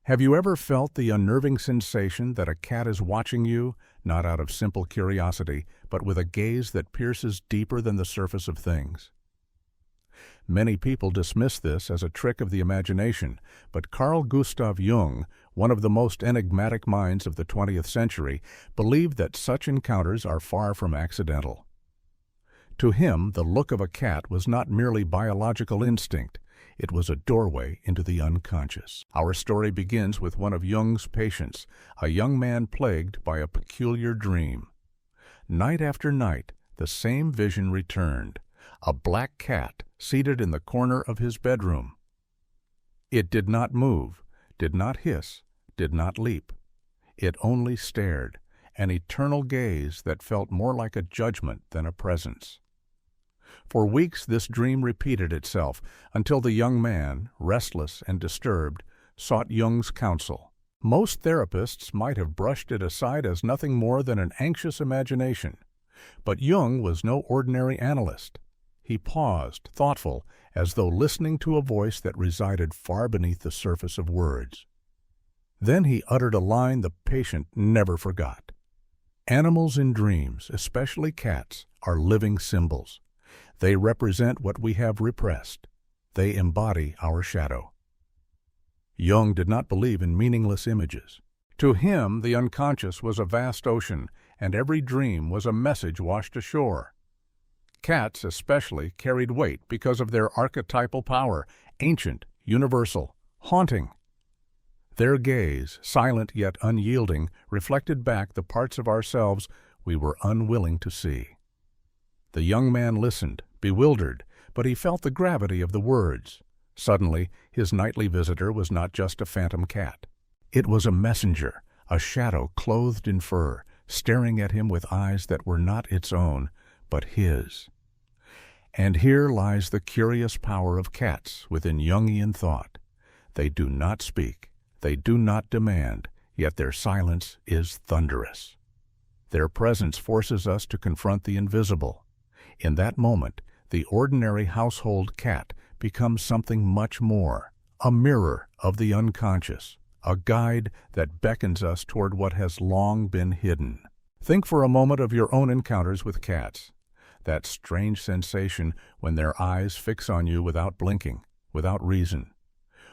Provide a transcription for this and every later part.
Have you ever felt the unnerving sensation that a cat is watching you, not out of simple curiosity, but with a gaze that pierces deeper than the surface of things? Many people dismiss this as a trick of the imagination, but Carl Gustav Jung, one of the most enigmatic minds of the 20th century, believed that such encounters are far from accidental. To him, the look of a cat was not merely biological instinct. It was a doorway into the unconscious. Our story begins with one of Jung's patients, a young man plagued by a peculiar dream. Night after night, the same vision returned, a black cat seated in the corner of his bedroom. It did not move, did not hiss, did not leap. It only stared, an eternal gaze that felt more like a judgment than a presence. For weeks this dream repeated itself until the young man, restless and disturbed, sought Jung's counsel. Most therapists might have brushed it aside as nothing more than an anxious imagination. But Jung was no ordinary analyst. He paused, thoughtful, as though listening to a voice that resided far beneath the surface of words. Then he uttered a line the patient never forgot. Animals in dreams, especially cats, are living symbols. They represent what we have repressed. They embody our shadow. Jung did not believe in meaningless images. To him, the unconscious was a vast ocean, and every dream was a message washed ashore. Cats, especially, carried weight because of their archetypal power, ancient, universal, haunting. Their gaze, silent yet unyielding, reflected back the parts of ourselves we were unwilling to see. The young man listened, bewildered, but he felt the gravity of the words. Suddenly, his nightly visitor was not just a phantom cat. It was a messenger, a shadow clothed in fur, staring at him with eyes that were not its own, but his. And here lies the curious power of cats within Jungian thought. They do not speak, they do not demand, yet their silence is thunderous. Their presence forces us to confront the invisible. In that moment, the ordinary household cat becomes something much more, a mirror of the unconscious, a guide that beckons us toward what has long been hidden. Think for a moment of your own encounters with cats. That strange sensation when their eyes fix on you without blinking, without reason.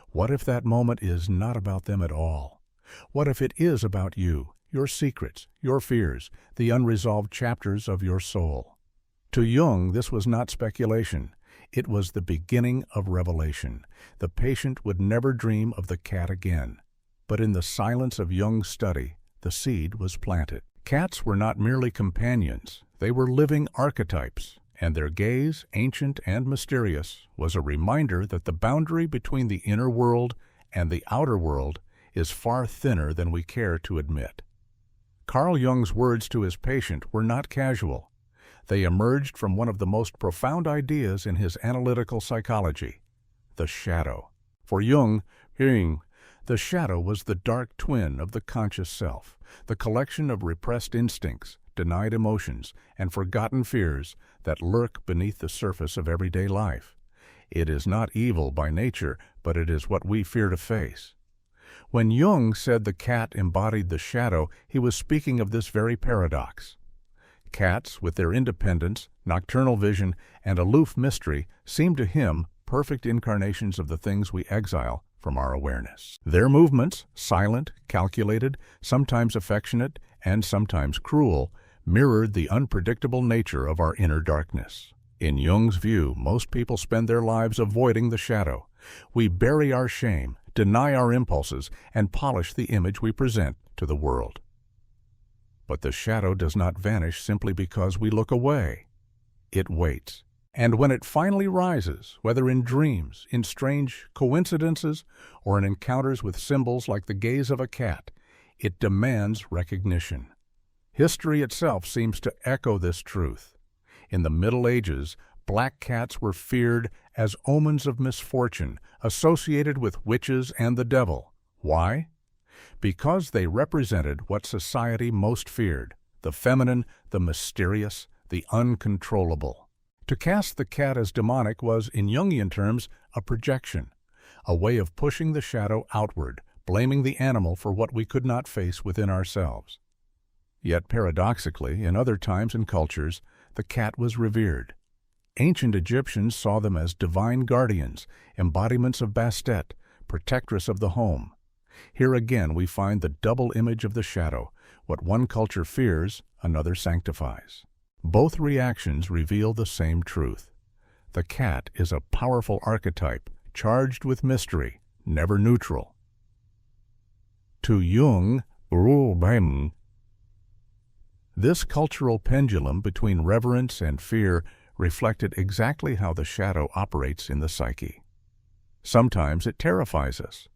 What if that moment is not about them at all? What if it is about you, your secrets, your fears, the unresolved chapters of your soul? To Jung, this was not speculation. It was the beginning of revelation. The patient would never dream of the cat again. But in the silence of Jung's study, the seed was planted. Cats were not merely companions. They were living archetypes, and their gaze, ancient and mysterious, was a reminder that the boundary between the inner world and the outer world is far thinner than we care to admit. Carl Jung's words to his patient were not casual. They emerged from one of the most profound ideas in his analytical psychology, the shadow. For Jung, the shadow was the dark twin of the conscious self, the collection of repressed instincts, denied emotions, and forgotten fears that lurk beneath the surface of everyday life. It is not evil by nature, but it is what we fear to face. When Jung said the cat embodied the shadow, he was speaking of this very paradox. Cats, with their independence, nocturnal vision, and aloof mystery, seem to him perfect incarnations of the things we exile from our awareness. Their movements, silent, calculated, sometimes affectionate, and sometimes cruel, mirrored the unpredictable nature of our inner darkness. In Jung's view, most people spend their lives avoiding the shadow. We bury our shame, deny our impulses, and polish the image we present to the world. But the shadow does not vanish simply because we look away. It waits. And when it finally rises, whether in dreams, in strange coincidences, or in encounters with symbols like the gaze of a cat, it demands recognition. History itself seems to echo this truth. In the Middle Ages, black cats were feared as omens of misfortune, associated with witches and the devil. Why? Because they represented what society most feared, the feminine, the mysterious, the uncontrollable. To cast the cat as demonic was, in Jungian terms, a projection, a way of pushing the shadow outward, blaming the animal for what we could not face within ourselves. Yet paradoxically, in other times and cultures, the cat was revered. Ancient Egyptians saw them as divine guardians, embodiments of Bastet, protectress of the home. Here again we find the double image of the shadow. What one culture fears, another sanctifies. Both reactions reveal the same truth. The cat is a powerful archetype, charged with mystery, never neutral. To Jung, this cultural pendulum between reverence and fear reflected exactly how the shadow operates in the psyche. Sometimes it terrifies us,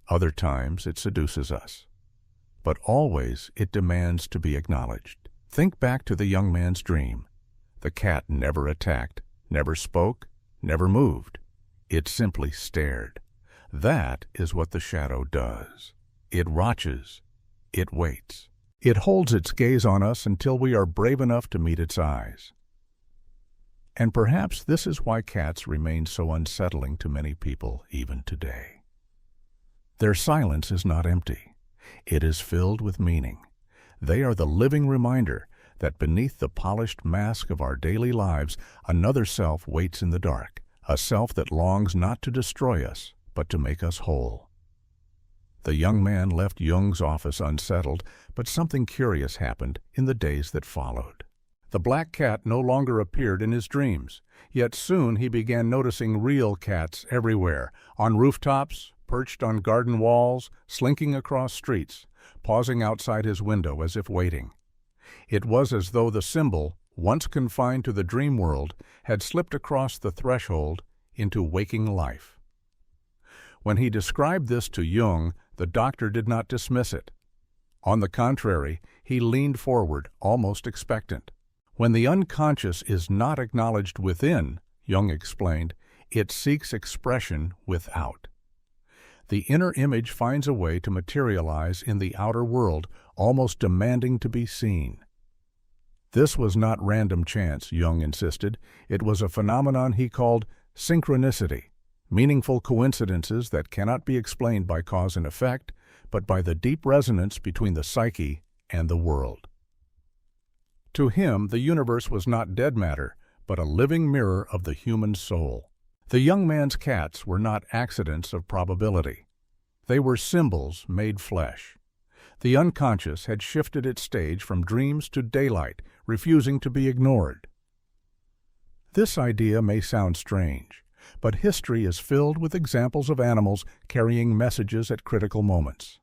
other times it seduces us. But always it demands to be acknowledged. Think back to the young man's dream. The cat never attacked, never spoke, never moved. It simply stared. That is what the shadow does. It watches. It waits. It holds its gaze on us until we are brave enough to meet its eyes. And perhaps this is why cats remain so unsettling to many people even today. Their silence is not empty. It is filled with meaning. They are the living reminder that beneath the polished mask of our daily lives, another self waits in the dark, a self that longs not to destroy us, but to make us whole. The young man left Jung's office unsettled, but something curious happened in the days that followed. The black cat no longer appeared in his dreams, yet soon he began noticing real cats everywhere, on rooftops, perched on garden walls, slinking across streets, pausing outside his window as if waiting. It was as though the symbol, once confined to the dream world, had slipped across the threshold into waking life. When he described this to Jung, the doctor did not dismiss it. On the contrary, he leaned forward, almost expectant. When the unconscious is not acknowledged within, Jung explained, it seeks expression without. The inner image finds a way to materialize in the outer world, almost demanding to be seen. This was not random chance, Jung insisted. It was a phenomenon he called synchronicity, meaningful coincidences that cannot be explained by cause and effect, but by the deep resonance between the psyche and the world. To him, the universe was not dead matter, but a living mirror of the human soul. The young man's cats were not accidents of probability. They were symbols made flesh. The unconscious had shifted its stage from dreams to daylight, refusing to be ignored. This idea may sound strange, but history is filled with examples of animals carrying messages at critical moments.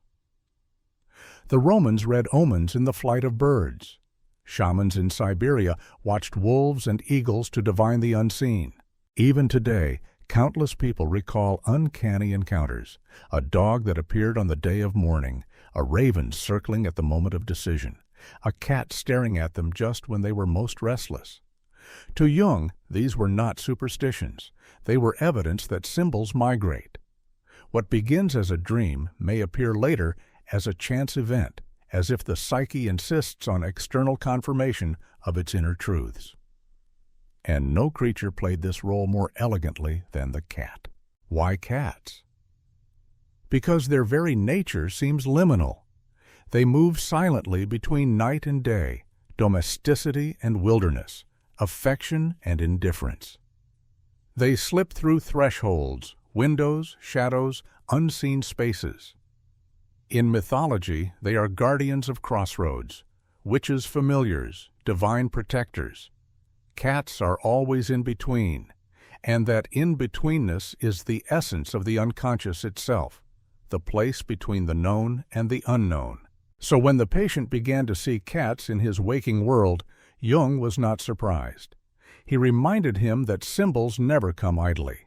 The Romans read omens in the flight of birds. Shamans in Siberia watched wolves and eagles to divine the unseen. Even today, countless people recall uncanny encounters, a dog that appeared on the day of mourning, a raven circling at the moment of decision, a cat staring at them just when they were most restless. To Jung, these were not superstitions. They were evidence that symbols migrate. What begins as a dream may appear later as a chance event, as if the psyche insists on external confirmation of its inner truths. And no creature played this role more elegantly than the cat. Why cats? Because their very nature seems liminal. They move silently between night and day, domesticity and wilderness, affection and indifference. They slip through thresholds, windows, shadows, unseen spaces. In mythology, they are guardians of crossroads, witches familiars, divine protectors. Cats are always in between, and that in-betweenness is the essence of the unconscious itself, the place between the known and the unknown. So when the patient began to see cats in his waking world, Jung was not surprised. He reminded him that symbols never come idly.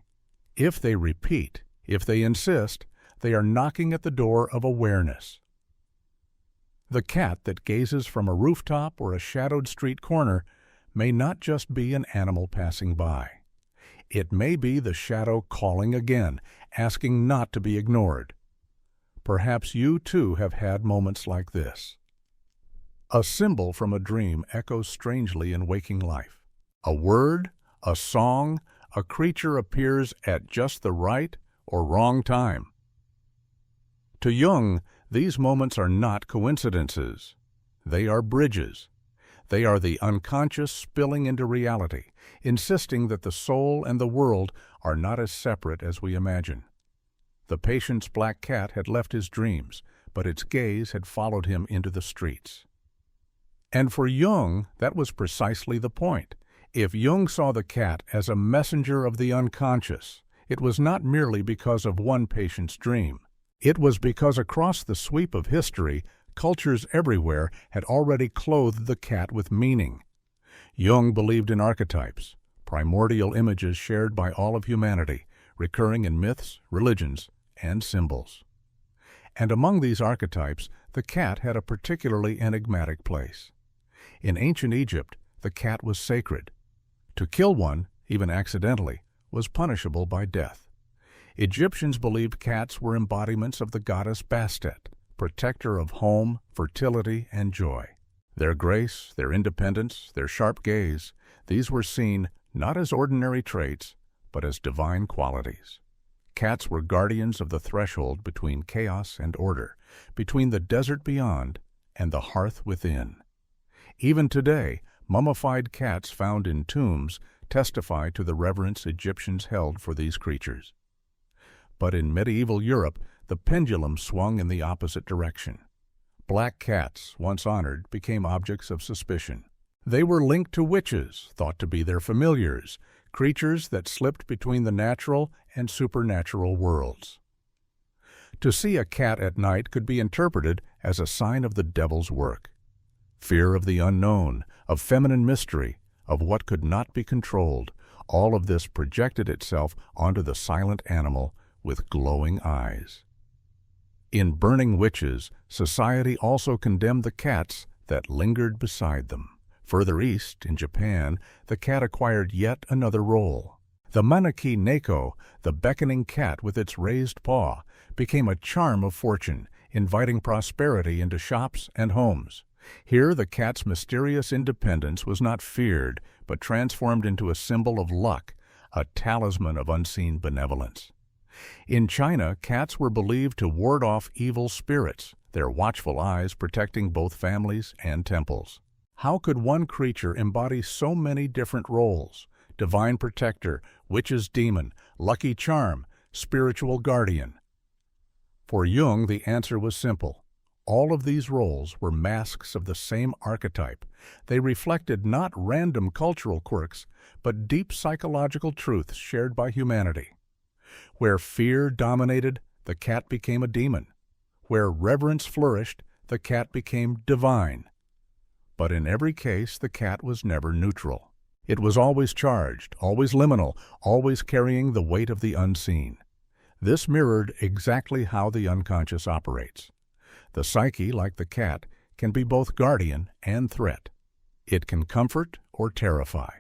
If they repeat, if they insist, they are knocking at the door of awareness. The cat that gazes from a rooftop or a shadowed street corner may not just be an animal passing by. It may be the shadow calling again, asking not to be ignored. Perhaps you too have had moments like this. A symbol from a dream echoes strangely in waking life. A word, a song, a creature appears at just the right or wrong time. To Jung, these moments are not coincidences. They are bridges. They are the unconscious spilling into reality, insisting that the soul and the world are not as separate as we imagine. The patient's black cat had left his dreams, but its gaze had followed him into the streets. And for Jung, that was precisely the point. If Jung saw the cat as a messenger of the unconscious, it was not merely because of one patient's dream. It was because across the sweep of history, cultures everywhere had already clothed the cat with meaning. Jung believed in archetypes, primordial images shared by all of humanity, recurring in myths, religions, and symbols. And among these archetypes, the cat had a particularly enigmatic place. In ancient Egypt, the cat was sacred. To kill one, even accidentally, was punishable by death. Egyptians believed cats were embodiments of the goddess Bastet, protector of home, fertility, and joy. Their grace, their independence, their sharp gaze, these were seen not as ordinary traits, but as divine qualities. Cats were guardians of the threshold between chaos and order, between the desert beyond and the hearth within. Even today, mummified cats found in tombs testify to the reverence Egyptians held for these creatures. But in medieval Europe, the pendulum swung in the opposite direction. Black cats, once honored, became objects of suspicion. They were linked to witches, thought to be their familiars, creatures that slipped between the natural and supernatural worlds. To see a cat at night could be interpreted as a sign of the devil's work. Fear of the unknown, of feminine mystery, of what could not be controlled, all of this projected itself onto the silent animal with glowing eyes. In Burning Witches, society also condemned the cats that lingered beside them. Further east, in Japan, the cat acquired yet another role. The maneki neko, the beckoning cat with its raised paw, became a charm of fortune, inviting prosperity into shops and homes. Here, the cat's mysterious independence was not feared, but transformed into a symbol of luck, a talisman of unseen benevolence. In China, cats were believed to ward off evil spirits, their watchful eyes protecting both families and temples. How could one creature embody so many different roles? Divine protector, witch's demon, lucky charm, spiritual guardian. For Jung, the answer was simple. All of these roles were masks of the same archetype. They reflected not random cultural quirks, but deep psychological truths shared by humanity. Where fear dominated, the cat became a demon. Where reverence flourished, the cat became divine. But in every case, the cat was never neutral. It was always charged, always liminal, always carrying the weight of the unseen. This mirrored exactly how the unconscious operates. The psyche, like the cat, can be both guardian and threat. It can comfort or terrify.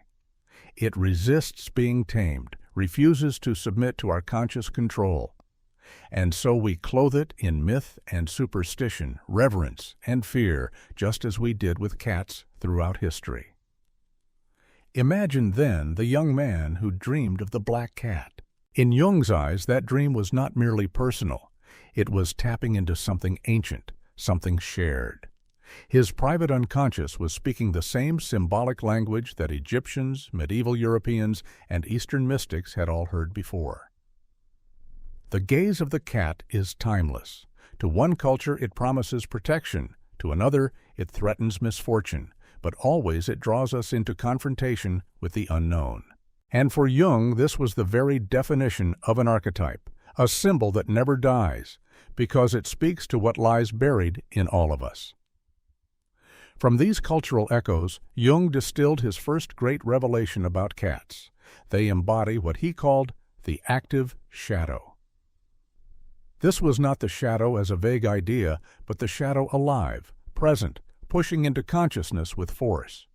It resists being tamed, refuses to submit to our conscious control. And so we clothe it in myth and superstition, reverence and fear, just as we did with cats throughout history. Imagine then the young man who dreamed of the black cat. In Jung's eyes, that dream was not merely personal. It was tapping into something ancient, something shared. His private unconscious was speaking the same symbolic language that Egyptians, medieval Europeans, and Eastern mystics had all heard before. The gaze of the cat is timeless. To one culture it promises protection, to another it threatens misfortune, but always it draws us into confrontation with the unknown. And for Jung, this was the very definition of an archetype, a symbol that never dies, because it speaks to what lies buried in all of us. From these cultural echoes, Jung distilled his first great revelation about cats. They embody what he called the active shadow. This was not the shadow as a vague idea, but the shadow alive, present, pushing into consciousness with force.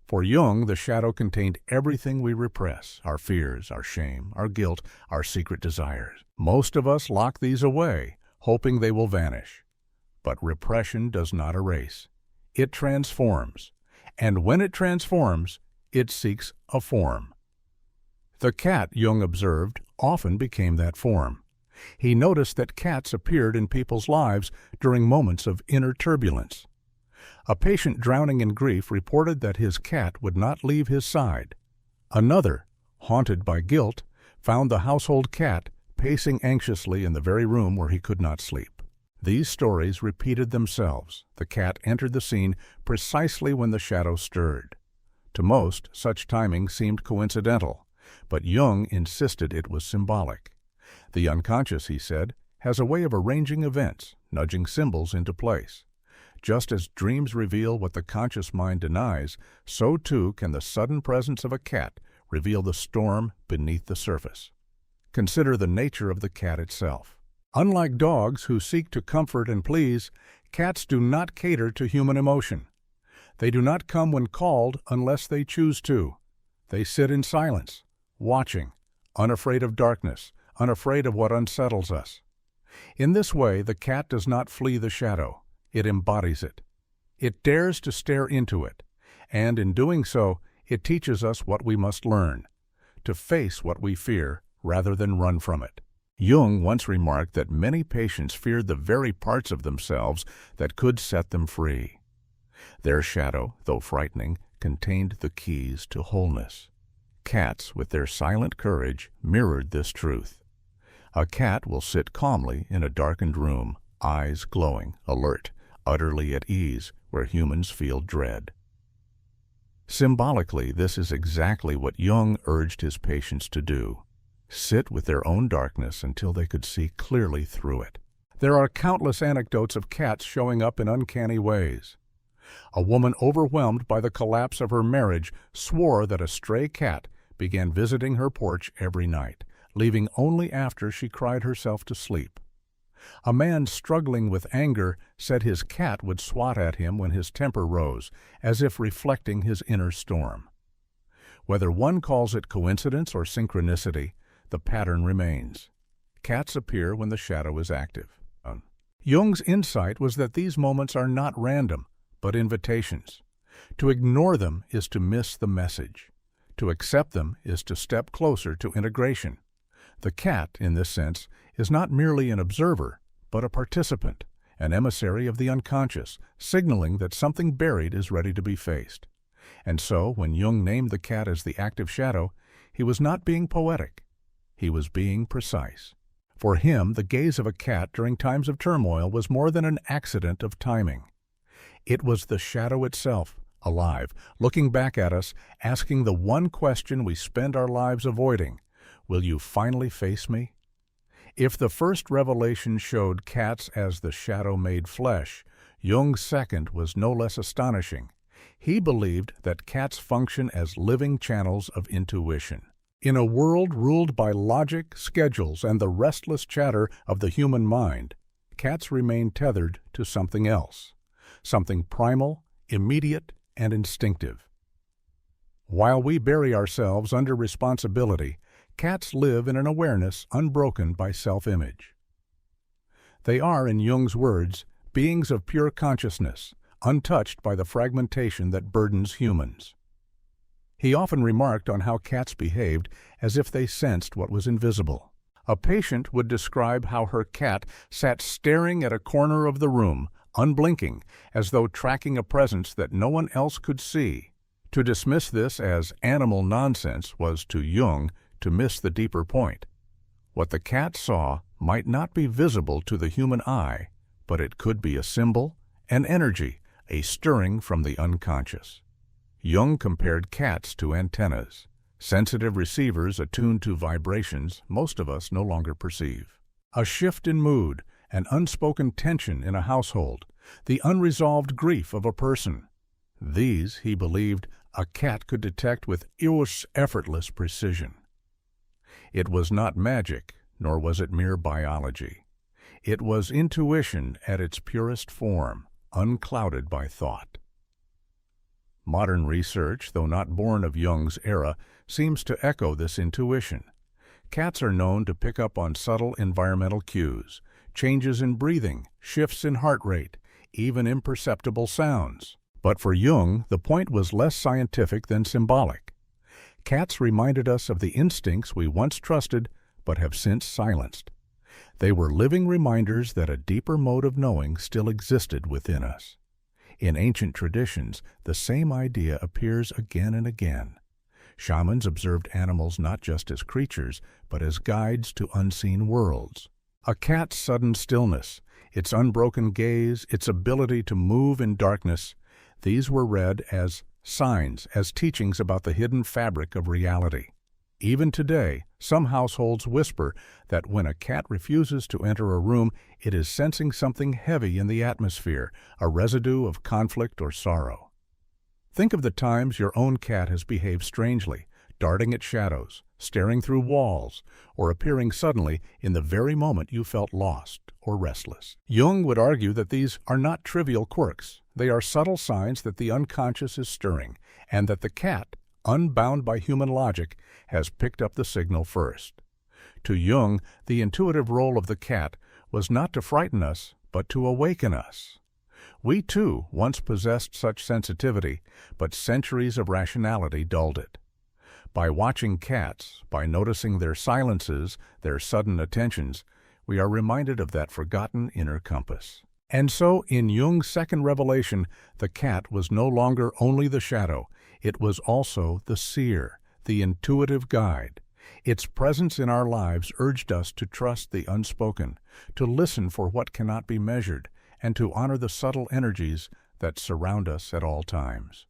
For Jung, the shadow contained everything we repress, our fears, our shame, our guilt, our secret desires. Most of us lock these away, hoping they will vanish. But repression does not erase. It transforms. And when it transforms, it seeks a form. The cat, Jung observed, often became that form. He noticed that cats appeared in people's lives during moments of inner turbulence. A patient drowning in grief reported that his cat would not leave his side. Another, haunted by guilt, found the household cat pacing anxiously in the very room where he could not sleep. These stories repeated themselves. The cat entered the scene precisely when the shadow stirred. To most, such timing seemed coincidental, but Jung insisted it was symbolic. The unconscious, he said, has a way of arranging events, nudging symbols into place. Just as dreams reveal what the conscious mind denies, so too can the sudden presence of a cat reveal the storm beneath the surface. Consider the nature of the cat itself. Unlike dogs who seek to comfort and please, cats do not cater to human emotion. They do not come when called unless they choose to. They sit in silence, watching, unafraid of darkness, unafraid of what unsettles us. In this way, the cat does not flee the shadow. It embodies it. It dares to stare into it, and in doing so, it teaches us what we must learn, to face what we fear rather than run from it. Jung once remarked that many patients feared the very parts of themselves that could set them free. Their shadow, though frightening, contained the keys to wholeness. Cats, with their silent courage, mirrored this truth. A cat will sit calmly in a darkened room, eyes glowing, alert, utterly at ease where humans feel dread. Symbolically, this is exactly what Jung urged his patients to do. Sit with their own darkness until they could see clearly through it. There are countless anecdotes of cats showing up in uncanny ways. A woman overwhelmed by the collapse of her marriage swore that a stray cat began visiting her porch every night, leaving only after she cried herself to sleep. A man struggling with anger said his cat would swat at him when his temper rose, as if reflecting his inner storm. Whether one calls it coincidence or synchronicity, the pattern remains. Cats appear when the shadow is active. Jung's insight was that these moments are not random, but invitations. To ignore them is to miss the message. To accept them is to step closer to integration. The cat, in this sense, is not merely an observer, but a participant, an emissary of the unconscious, signaling that something buried is ready to be faced. And so, when Jung named the cat as the active shadow, he was not being poetic. He was being precise. For him, the gaze of a cat during times of turmoil was more than an accident of timing. It was the shadow itself, alive, looking back at us, asking the one question we spend our lives avoiding: will you finally face me? If the first revelation showed cats as the shadow made flesh, Jung's second was no less astonishing. He believed that cats function as living channels of intuition. In a world ruled by logic, schedules, and the restless chatter of the human mind, cats remain tethered to something else, something primal, immediate, and instinctive. While we bury ourselves under responsibility, cats live in an awareness unbroken by self-image. They are, in Jung's words, beings of pure consciousness, untouched by the fragmentation that burdens humans. He often remarked on how cats behaved as if they sensed what was invisible. A patient would describe how her cat sat staring at a corner of the room, unblinking, as though tracking a presence that no one else could see. To dismiss this as animal nonsense was, to Jung, to miss the deeper point. What the cat saw might not be visible to the human eye, but it could be a symbol, an energy, a stirring from the unconscious. Jung compared cats to antennas, sensitive receivers attuned to vibrations most of us no longer perceive. A shift in mood, an unspoken tension in a household, the unresolved grief of a person. These, he believed, a cat could detect with effortless precision. It was not magic, nor was it mere biology. It was intuition at its purest form, unclouded by thought. Modern research, though not born of Jung's era, seems to echo this intuition. Cats are known to pick up on subtle environmental cues, changes in breathing, shifts in heart rate, even imperceptible sounds. But for Jung, the point was less scientific than symbolic. Cats reminded us of the instincts we once trusted but have since silenced. They were living reminders that a deeper mode of knowing still existed within us. In ancient traditions, the same idea appears again and again. Shamans observed animals not just as creatures, but as guides to unseen worlds. A cat's sudden stillness, its unbroken gaze, its ability to move in darkness, these were read as signs, as teachings about the hidden fabric of reality. Even today, some households whisper that when a cat refuses to enter a room, it is sensing something heavy in the atmosphere, a residue of conflict or sorrow. Think of the times your own cat has behaved strangely, darting at shadows, staring through walls, or appearing suddenly in the very moment you felt lost or restless. Jung would argue that these are not trivial quirks. They are subtle signs that the unconscious is stirring, and that the cat, unbound by human logic, has picked up the signal first. To Jung, the intuitive role of the cat was not to frighten us, but to awaken us. We, too, once possessed such sensitivity, but centuries of rationality dulled it. By watching cats, by noticing their silences, their sudden attentions, we are reminded of that forgotten inner compass. And so, in Jung's second revelation, the cat was no longer only the shadow, it was also the seer, the intuitive guide. Its presence in our lives urged us to trust the unspoken, to listen for what cannot be measured, and to honor the subtle energies that surround us at all times.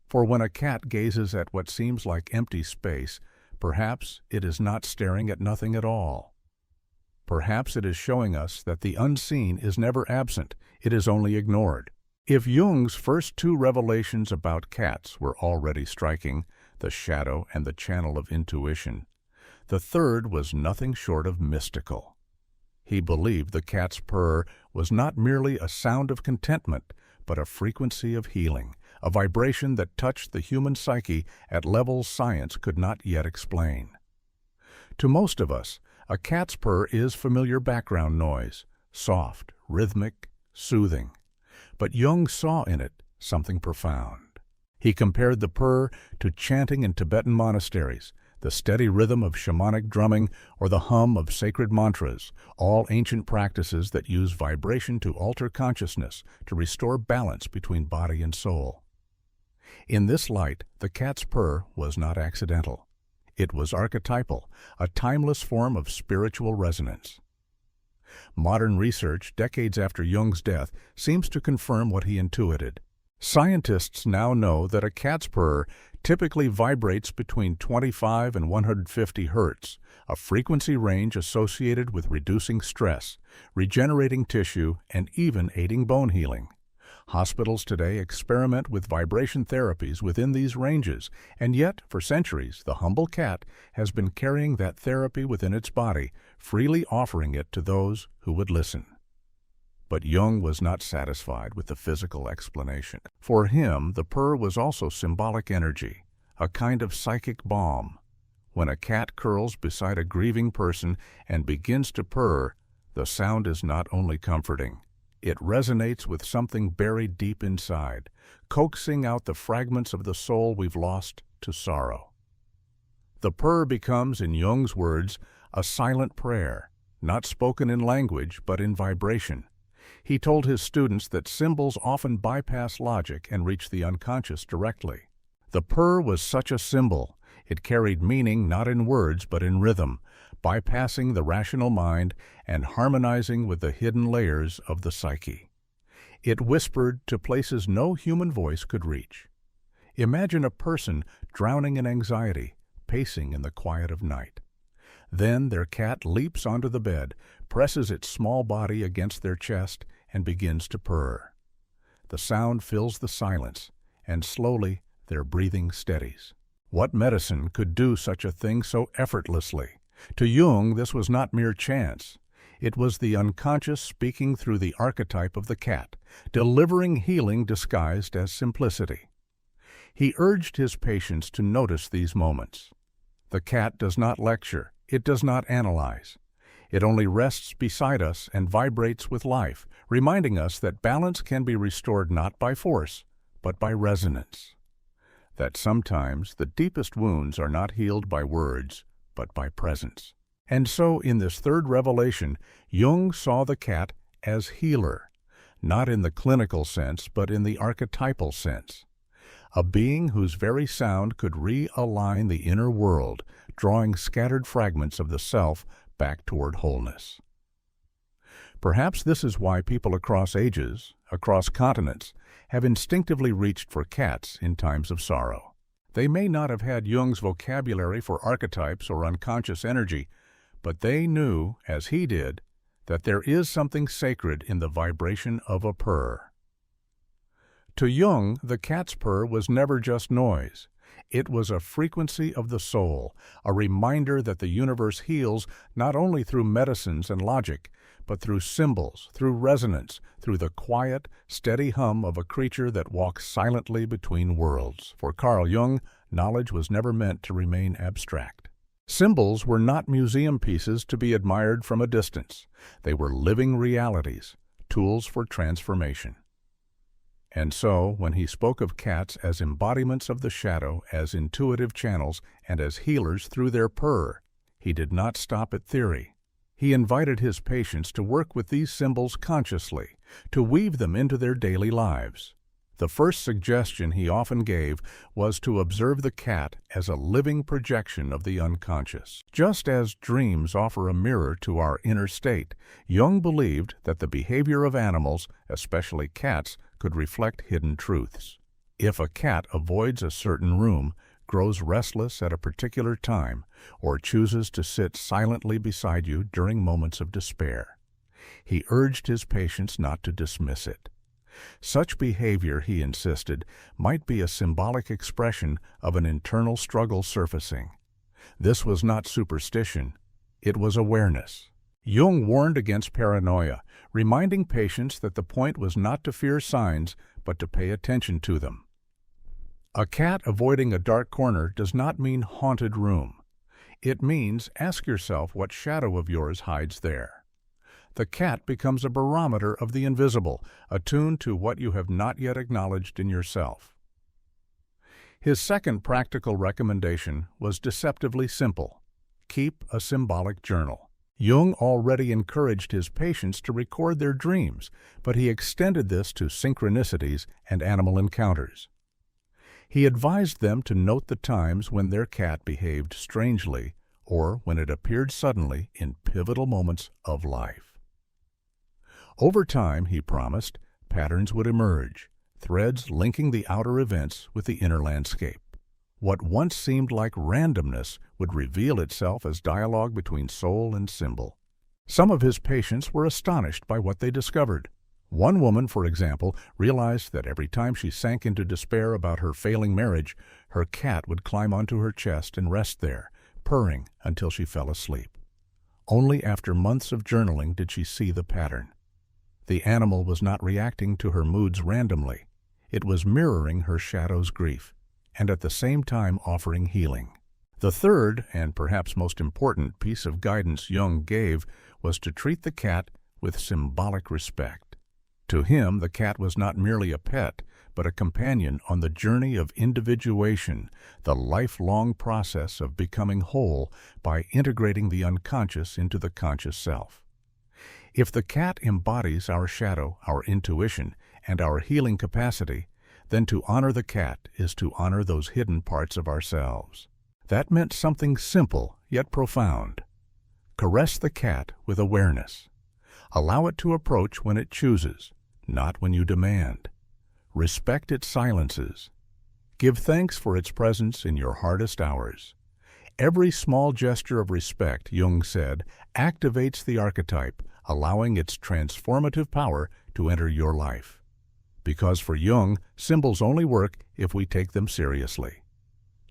For when a cat gazes at what seems like empty space, perhaps it is not staring at nothing at all. Perhaps it is showing us that the unseen is never absent, it is only ignored. If Jung's first two revelations about cats were already striking, the shadow and the channel of intuition, the third was nothing short of mystical. He believed the cat's purr was not merely a sound of contentment, but a frequency of healing, a vibration that touched the human psyche at levels science could not yet explain. To most of us, a cat's purr is familiar background noise, soft, rhythmic, soothing. But Jung saw in it something profound. He compared the purr to chanting in Tibetan monasteries, the steady rhythm of shamanic drumming, or the hum of sacred mantras, all ancient practices that use vibration to alter consciousness, to restore balance between body and soul. In this light, the cat's purr was not accidental. It was archetypal, a timeless form of spiritual resonance. Modern research, decades after Jung's death, seems to confirm what he intuited. Scientists now know that a cat's purr typically vibrates between 25 and 150 Hz, a frequency range associated with reducing stress, regenerating tissue, and even aiding bone healing. Hospitals today experiment with vibration therapies within these ranges, and yet, for centuries, the humble cat has been carrying that therapy within its body, freely offering it to those who would listen. But Jung was not satisfied with the physical explanation. For him, the purr was also symbolic energy, a kind of psychic balm. When a cat curls beside a grieving person and begins to purr, the sound is not only comforting. It resonates with something buried deep inside, coaxing out the fragments of the soul we've lost to sorrow. The purr becomes, in Jung's words, a silent prayer, not spoken in language but in vibration. He told his students that symbols often bypass logic and reach the unconscious directly. The purr was such a symbol. It carried meaning not in words but in rhythm, bypassing the rational mind and harmonizing with the hidden layers of the psyche. It whispered to places no human voice could reach. Imagine a person drowning in anxiety, pacing in the quiet of night. Then their cat leaps onto the bed, presses its small body against their chest, and begins to purr. The sound fills the silence, and slowly their breathing steadies. What medicine could do such a thing so effortlessly? To Jung, this was not mere chance. It was the unconscious speaking through the archetype of the cat, delivering healing disguised as simplicity. He urged his patients to notice these moments. The cat does not lecture, it does not analyze. It only rests beside us and vibrates with life, reminding us that balance can be restored not by force, but by resonance. That sometimes the deepest wounds are not healed by words, but by presence. And so, in this third revelation, Jung saw the cat as healer, not in the clinical sense, but in the archetypal sense. A being whose very sound could realign the inner world, drawing scattered fragments of the self back toward wholeness. Perhaps this is why people across ages, across continents, have instinctively reached for cats in times of sorrow. They may not have had Jung's vocabulary for archetypes or unconscious energy, but they knew, as he did, that there is something sacred in the vibration of a purr. To Jung, the cat's purr was never just noise. It was a frequency of the soul, a reminder that the universe heals not only through medicines and logic, but through symbols, through resonance, through the quiet, steady hum of a creature that walks silently between worlds. For Carl Jung, knowledge was never meant to remain abstract. Symbols were not museum pieces to be admired from a distance. They were living realities, tools for transformation. And so, when he spoke of cats as embodiments of the shadow, as intuitive channels, and as healers through their purr, he did not stop at theory. He invited his patients to work with these symbols consciously, to weave them into their daily lives. The first suggestion he often gave was to observe the cat as a living projection of the unconscious. Just as dreams offer a mirror to our inner state, Jung believed that the behavior of animals, especially cats, could reflect hidden truths. If a cat avoids a certain room, grows restless at a particular time, or chooses to sit silently beside you during moments of despair, he urged his patients not to dismiss it. Such behavior, he insisted, might be a symbolic expression of an internal struggle surfacing. This was not superstition, it was awareness. Jung warned against paranoia, reminding patients that the point was not to fear signs, but to pay attention to them. A cat avoiding a dark corner does not mean haunted room. It means ask yourself what shadow of yours hides there. The cat becomes a barometer of the invisible, attuned to what you have not yet acknowledged in yourself. His second practical recommendation was deceptively simple. Keep a symbolic journal. Jung already encouraged his patients to record their dreams, but he extended this to synchronicities and animal encounters. He advised them to note the times when their cat behaved strangely or when it appeared suddenly in pivotal moments of life. Over time, he promised, patterns would emerge, threads linking the outer events with the inner landscape. What once seemed like randomness would reveal itself as dialogue between soul and symbol. Some of his patients were astonished by what they discovered. One woman, for example, realized that every time she sank into despair about her failing marriage, her cat would climb onto her chest and rest there, purring until she fell asleep. Only after months of journaling did she see the pattern. The animal was not reacting to her moods randomly. It was mirroring her shadow's grief, and at the same time offering healing. The third, and perhaps most important, piece of guidance Jung gave was to treat the cat with symbolic respect. To him, the cat was not merely a pet, but a companion on the journey of individuation, the lifelong process of becoming whole by integrating the unconscious into the conscious self. If the cat embodies our shadow, our intuition, and our healing capacity, then to honor the cat is to honor those hidden parts of ourselves. That meant something simple yet profound. Caress the cat with awareness. Allow it to approach when it chooses, not when you demand. Respect its silences. Give thanks for its presence in your hardest hours. Every small gesture of respect, Jung said, activates the archetype, allowing its transformative power to enter your life. Because for Jung, symbols only work if we take them seriously.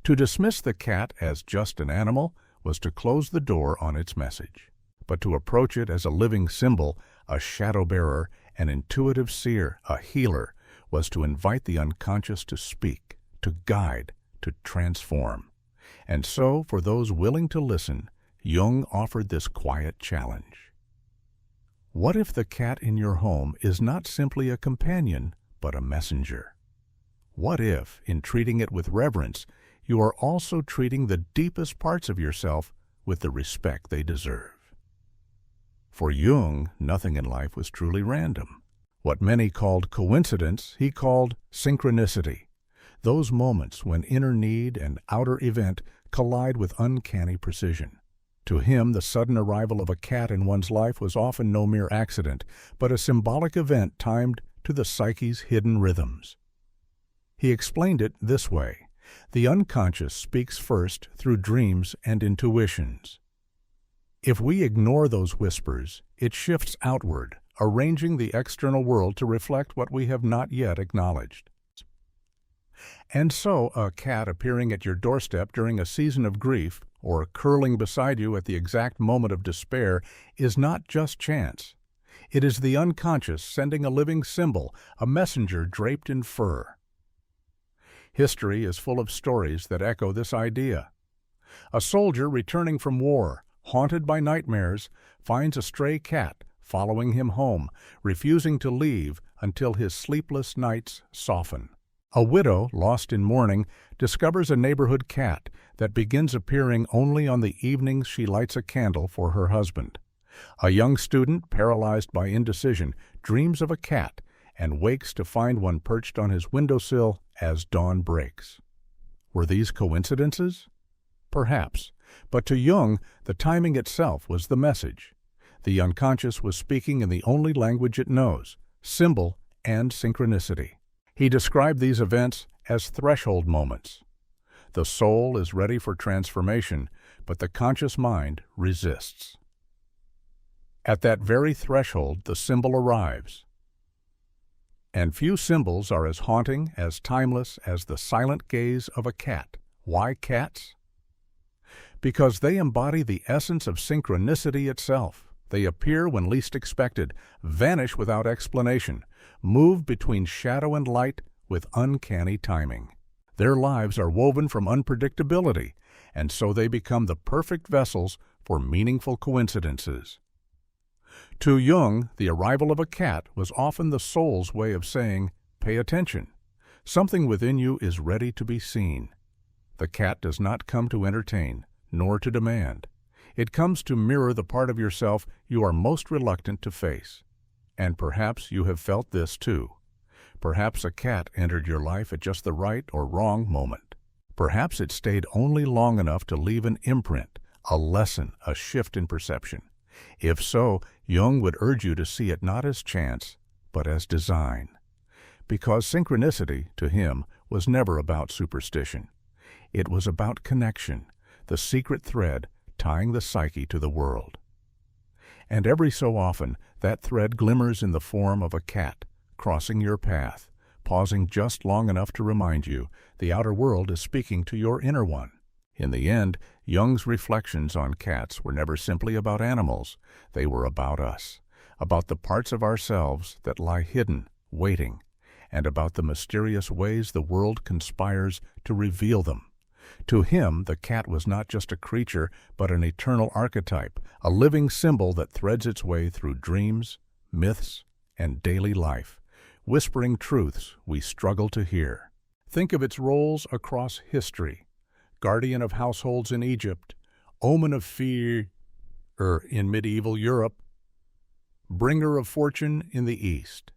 To dismiss the cat as just an animal was to close the door on its message. But to approach it as a living symbol, a shadow bearer, an intuitive seer, a healer, was to invite the unconscious to speak, to guide, to transform. And so, for those willing to listen, Jung offered this quiet challenge. What if the cat in your home is not simply a companion, but a messenger? What if, in treating it with reverence, you are also treating the deepest parts of yourself with the respect they deserve. For Jung, nothing in life was truly random. What many called coincidence, he called synchronicity. Those moments when inner need and outer event collide with uncanny precision. To him, the sudden arrival of a cat in one's life was often no mere accident, but a symbolic event timed to the psyche's hidden rhythms. He explained it this way: the unconscious speaks first through dreams and intuitions. If we ignore those whispers, it shifts outward, arranging the external world to reflect what we have not yet acknowledged. And so, a cat appearing at your doorstep during a season of grief, or curling beside you at the exact moment of despair, is not just chance. It is the unconscious sending a living symbol, a messenger draped in fur. History is full of stories that echo this idea. A soldier returning from war, haunted by nightmares, finds a stray cat following him home, refusing to leave until his sleepless nights soften. A widow, lost in mourning, discovers a neighborhood cat that begins appearing only on the evenings she lights a candle for her husband. A young student, paralyzed by indecision, dreams of a cat and wakes to find one perched on his windowsill as dawn breaks. Were these coincidences? Perhaps, but to Jung, the timing itself was the message. The unconscious was speaking in the only language it knows, symbol and synchronicity. He described these events as threshold moments. The soul is ready for transformation, but the conscious mind resists. At that very threshold, the symbol arrives. And few symbols are as haunting, as timeless as the silent gaze of a cat. Why cats? Because they embody the essence of synchronicity itself. They appear when least expected, vanish without explanation, move between shadow and light with uncanny timing. Their lives are woven from unpredictability, and so they become the perfect vessels for meaningful coincidences. To Jung, the arrival of a cat was often the soul's way of saying, "Pay attention. Something within you is ready to be seen." The cat does not come to entertain, nor to demand. It comes to mirror the part of yourself you are most reluctant to face. And perhaps you have felt this too. Perhaps a cat entered your life at just the right or wrong moment. Perhaps it stayed only long enough to leave an imprint, a lesson, a shift in perception. If so, Jung would urge you to see it not as chance, but as design. Because synchronicity, to him, was never about superstition. It was about connection, the secret thread tying the psyche to the world. And every so often, that thread glimmers in the form of a cat, crossing your path, pausing just long enough to remind you the outer world is speaking to your inner one. In the end, Jung's reflections on cats were never simply about animals. They were about us, about the parts of ourselves that lie hidden, waiting, and about the mysterious ways the world conspires to reveal them. To him, the cat was not just a creature, but an eternal archetype, a living symbol that threads its way through dreams, myths, and daily life, whispering truths we struggle to hear. Think of its roles across history: guardian of households in Egypt, omen of fear in medieval Europe, bringer of fortune in the East.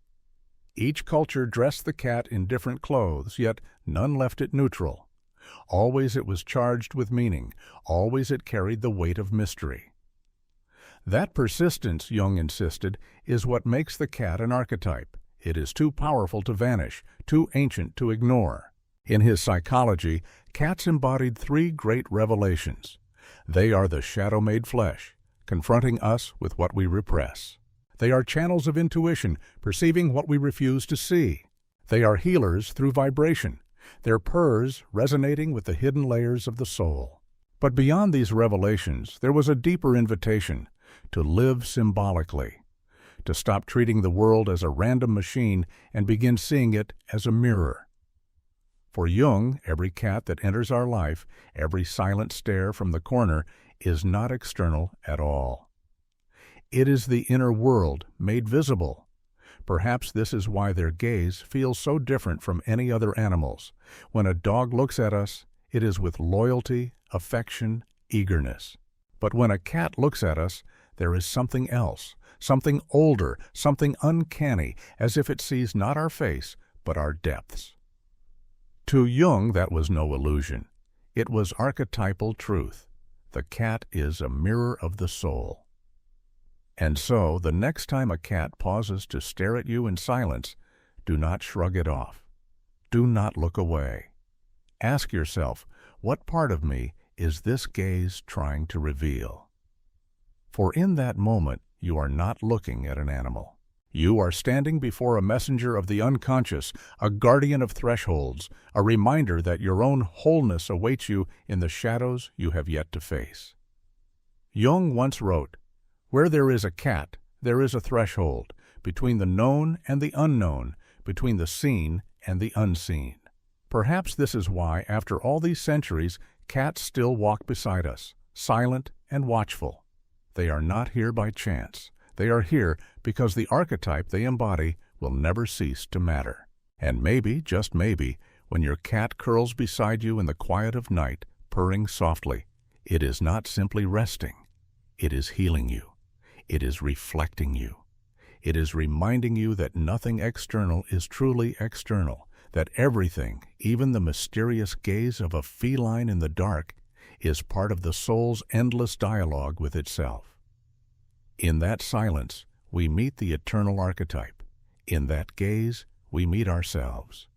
Each culture dressed the cat in different clothes, yet none left it neutral. Always it was charged with meaning, always it carried the weight of mystery. That persistence, Jung insisted, is what makes the cat an archetype. It is too powerful to vanish, too ancient to ignore. In his psychology, cats embodied three great revelations. They are the shadow made flesh, confronting us with what we repress. They are channels of intuition, perceiving what we refuse to see. They are healers through vibration, their purrs resonating with the hidden layers of the soul. But beyond these revelations, there was a deeper invitation to live symbolically, to stop treating the world as a random machine and begin seeing it as a mirror. For Jung, every cat that enters our life, every silent stare from the corner, is not external at all. It is the inner world made visible. Perhaps this is why their gaze feels so different from any other animal's. When a dog looks at us, it is with loyalty, affection, eagerness. But when a cat looks at us, there is something else, something older, something uncanny, as if it sees not our face, but our depths. To Jung, that was no illusion. It was archetypal truth. The cat is a mirror of the soul. And so, the next time a cat pauses to stare at you in silence, do not shrug it off. Do not look away. Ask yourself, what part of me is this gaze trying to reveal? For in that moment, you are not looking at an animal. You are standing before a messenger of the unconscious, a guardian of thresholds, a reminder that your own wholeness awaits you in the shadows you have yet to face. Jung once wrote, "Where there is a cat, there is a threshold, between the known and the unknown, between the seen and the unseen." Perhaps this is why, after all these centuries, cats still walk beside us, silent and watchful. They are not here by chance. They are here because the archetype they embody will never cease to matter. And maybe, just maybe, when your cat curls beside you in the quiet of night, purring softly, it is not simply resting. It is healing you. It is reflecting you. It is reminding you that nothing external is truly external, that everything, even the mysterious gaze of a feline in the dark, is part of the soul's endless dialogue with itself. In that silence, we meet the eternal archetype. In that gaze, we meet ourselves.